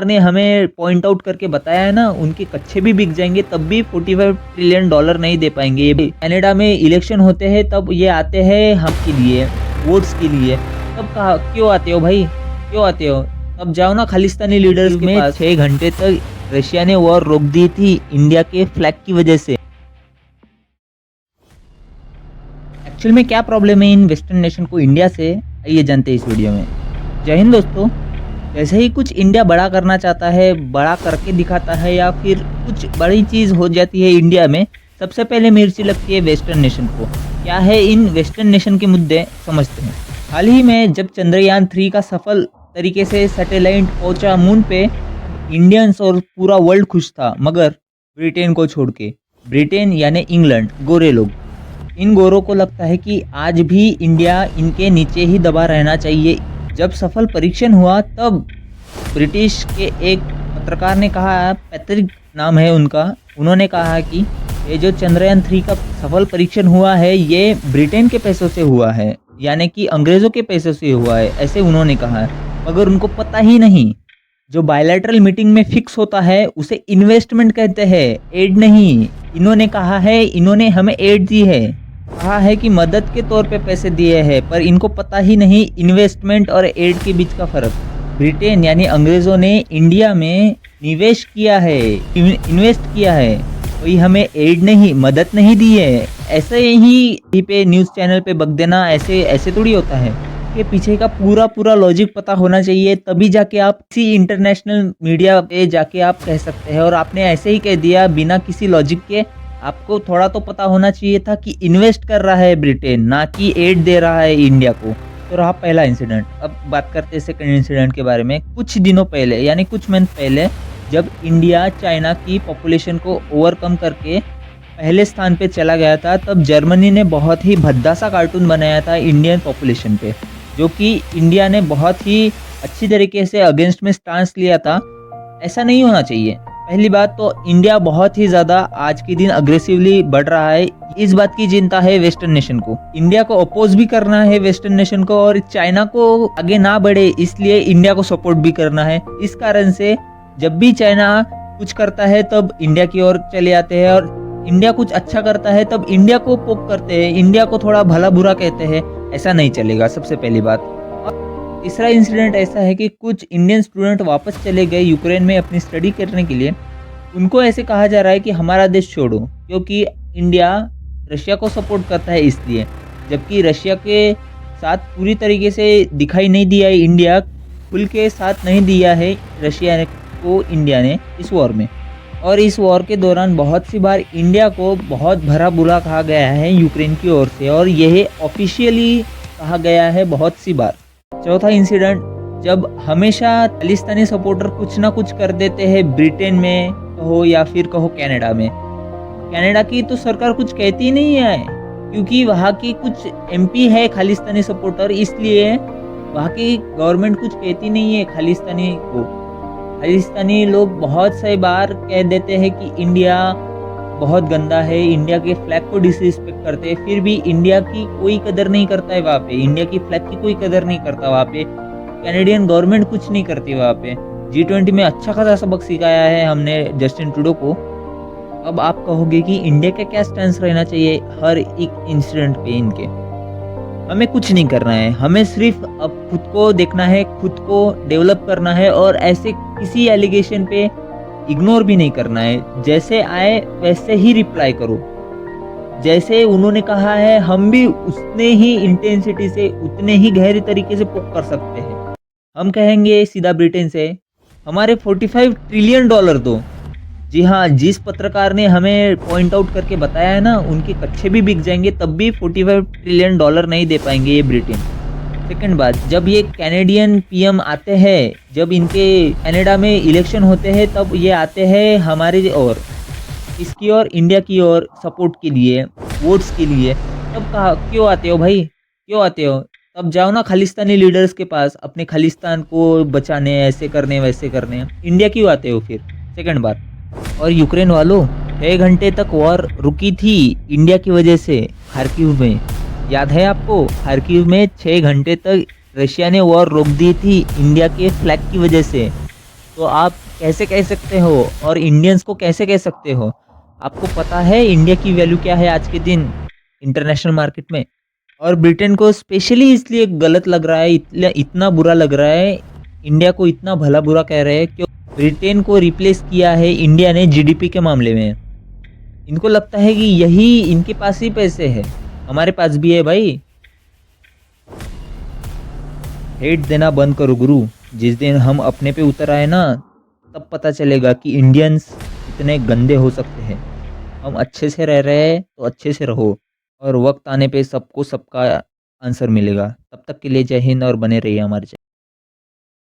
ने हमें point out करके बताया है ना, उनके कच्चे भी बिक जाएंगे तब भी $45 ट्रिलियन नहीं दे पाएंगे। ये कनाडा में इलेक्शन होते हैं तब ये आते हैं हम के लिए, वोट्स के लिए। तब कहा क्यों आते हो भाई, क्यों आते हो? तब जाओ ना खालिस्तानी लीडर्स के पास। 6 घंटे तक रशिया ने वॉर रोक दी थी इंडिया के फ्लैग की वजह से। एक्चुअल में क्या प्रॉब्लम है इन वेस्टर्न नेशन को इंडिया से, आइए जानते हैं इस वीडियो में। जय हिंद दोस्तों। जैसे ही कुछ इंडिया बड़ा करना चाहता है, बड़ा करके दिखाता है या फिर कुछ बड़ी चीज़ हो जाती है इंडिया में, सबसे पहले मिर्ची लगती है वेस्टर्न नेशन को। क्या है इन वेस्टर्न नेशन के मुद्दे, समझते हैं। हाल ही में जब चंद्रयान 3 का सफल तरीके से सैटेलाइट पहुंचा मून पे, इंडियंस और पूरा वर्ल्ड खुश था, मगर ब्रिटेन को छोड़ के। ब्रिटेन यानी इंग्लैंड, गोरे लोग। इन गोरों को लगता है कि आज भी इंडिया इनके नीचे ही दबा रहना चाहिए। जब सफल परीक्षण हुआ तब ब्रिटिश के एक पत्रकार ने कहा, पैट्रिक नाम है उनका, उन्होंने कहा कि ये जो चंद्रयान 3 का सफल परीक्षण हुआ है ये ब्रिटेन के पैसों से हुआ है, यानी कि अंग्रेज़ों के पैसों से हुआ है, ऐसे उन्होंने कहा है। मगर उनको पता ही नहीं, जो बायलैटरल मीटिंग में फिक्स होता है उसे इन्वेस्टमेंट कहते हैं, एड नहीं। इन्होंने कहा है, इन्होंने हमें एड दी है, कहा है कि मदद के तौर पे पैसे दिए हैं, पर इनको पता ही नहीं इन्वेस्टमेंट और एड के बीच का फ़र्क। ब्रिटेन यानी अंग्रेज़ों ने इंडिया में निवेश किया है, इन्वेस्ट किया है, कोई हमें एड नहीं, मदद नहीं दी है। ऐसे ही पे न्यूज़ चैनल पे बक देना ऐसे ऐसे थोड़ी होता है। के पीछे का पूरा लॉजिक पता होना चाहिए, तभी जाके आप किसी इंटरनेशनल मीडिया पे जाके आप कह सकते हैं। और आपने ऐसे ही कह दिया बिना किसी लॉजिक के। आपको थोड़ा तो पता होना चाहिए था कि इन्वेस्ट कर रहा है ब्रिटेन, ना कि एड दे रहा है इंडिया को। तो रहा पहला इंसिडेंट। अब बात करते हैं सेकंड इंसिडेंट के बारे में। कुछ दिनों पहले यानी कुछ मंथ पहले, जब इंडिया चाइना की पॉपुलेशन को ओवरकम करके पहले स्थान पे चला गया था, तब जर्मनी ने बहुत ही भद्दा सा कार्टून बनाया था इंडियन पॉपुलेशन पे, जो कि इंडिया ने बहुत ही अच्छी तरीके से अगेंस्ट में स्टांस लिया था। ऐसा नहीं होना चाहिए। पहली बात तो इंडिया बहुत ही ज़्यादा आज के दिन अग्रेसिवली बढ़ रहा है, इस बात की चिंता है वेस्टर्न नेशन को। इंडिया को अपोज भी करना है वेस्टर्न नेशन को, और चाइना को आगे ना बढ़े इसलिए इंडिया को सपोर्ट भी करना है। इस कारण से जब भी चाइना कुछ करता है तब इंडिया की ओर चले आते हैं, और इंडिया कुछ अच्छा करता है तब इंडिया को पोक करते हैं, इंडिया को थोड़ा भला बुरा कहते हैं। ऐसा नहीं चलेगा, सबसे पहली बात। तीसरा इंसिडेंट ऐसा है कि कुछ इंडियन स्टूडेंट वापस चले गए यूक्रेन में अपनी स्टडी करने के लिए। उनको ऐसे कहा जा रहा है कि हमारा देश छोड़ो, क्योंकि इंडिया रशिया को सपोर्ट करता है इसलिए। जबकि रशिया के साथ पूरी तरीके से दिखाई नहीं दिया है, इंडिया खुल के साथ नहीं दिया है रशिया को इंडिया ने इस वॉर में। और इस वॉर के दौरान बहुत सी बार इंडिया को बहुत भरा बुरा कहा गया है यूक्रेन की ओर से, और यह ऑफिशियली कहा गया है बहुत सी बार। चौथा इंसिडेंट, जब हमेशा खालिस्तानी सपोर्टर कुछ ना कुछ कर देते हैं, ब्रिटेन में कहो या फिर कहो कनाडा में। कनाडा की तो सरकार कुछ कहती नहीं है, क्योंकि वहाँ की कुछ एमपी है खालिस्तानी सपोर्टर, इसलिए वहाँ की गवर्नमेंट कुछ कहती नहीं है खालिस्तानी को। खालिस्तानी लोग बहुत से बार कह देते हैं कि इंडिया बहुत गंदा है, इंडिया के फ्लैग को डिसरिस्पेक्ट करते हैं, फिर भी इंडिया की कोई कदर नहीं करता है वहाँ पे, इंडिया की फ्लैग की कोई कदर नहीं करता वहाँ पे। कैनेडियन गवर्नमेंट कुछ नहीं करती वहाँ पे। G20 में अच्छा खासा सबक सिखाया है हमने जस्टिन ट्रूडो को। अब आप कहोगे कि इंडिया का क्या स्टैंस रहना चाहिए हर एक इंसिडेंट पे इनके। हमें कुछ नहीं करना है, हमें सिर्फ अब खुद को देखना है, खुद को डेवलप करना है, और ऐसे किसी एलिगेशन पे इग्नोर भी नहीं करना है। जैसे आए वैसे ही रिप्लाई करो। जैसे उन्होंने कहा है, हम भी उतने ही इंटेंसिटी से, उतने ही गहरे तरीके से पोक कर सकते हैं। हम कहेंगे सीधा ब्रिटेन से, हमारे $45 ट्रिलियन दो। जी हाँ, जिस पत्रकार ने हमें पॉइंट आउट करके बताया है ना, उनके कच्चे भी बिक जाएंगे तब भी $45 ट्रिलियन नहीं दे पाएंगे ये ब्रिटेन। सेकंड बात, जब ये कैनेडियन पीएम आते हैं, जब इनके कनाडा में इलेक्शन होते हैं, तब ये आते हैं हमारे और इसकी और इंडिया की ओर सपोर्ट के लिए, वोट्स के लिए। तब कहा क्यों आते हो भाई, क्यों आते हो? तब जाओ ना खालिस्तानी लीडर्स के पास, अपने खालिस्तान को बचाने, ऐसे करने वैसे करने। इंडिया क्यों आते हो फिर? सेकंड बात। और यूक्रेन वालों, 6 घंटे तक वॉर रुकी थी इंडिया की वजह से खार्किव में। याद है आपको? खार्किव में 6 घंटे तक रशिया ने वॉर रोक दी थी इंडिया के फ्लैग की वजह से। तो आप कैसे कह सकते हो और इंडियंस को कैसे कह सकते हो? आपको पता है इंडिया की वैल्यू क्या है आज के दिन इंटरनेशनल मार्केट में? और ब्रिटेन को स्पेशली इसलिए गलत लग रहा है, इतना बुरा लग रहा है, इंडिया को इतना भला-बुरा कह रहे हैं, क्यों ब्रिटेन को रिप्लेस किया है इंडिया ने जीडीपी के मामले में। इनको लगता है कि यही इनके पास ही पैसे हैं, हमारे पास भी है भाई। हेट देना बंद करो गुरु। जिस दिन हम अपने पे उतर आए ना, तब पता चलेगा कि इंडियंस कितने गंदे हो सकते हैं। हम अच्छे से रह रहे हैं तो अच्छे से रहो, और वक्त आने पे सबको सबका आंसर मिलेगा। तब तक के लिए जय हिंद और बने रहिए हमारे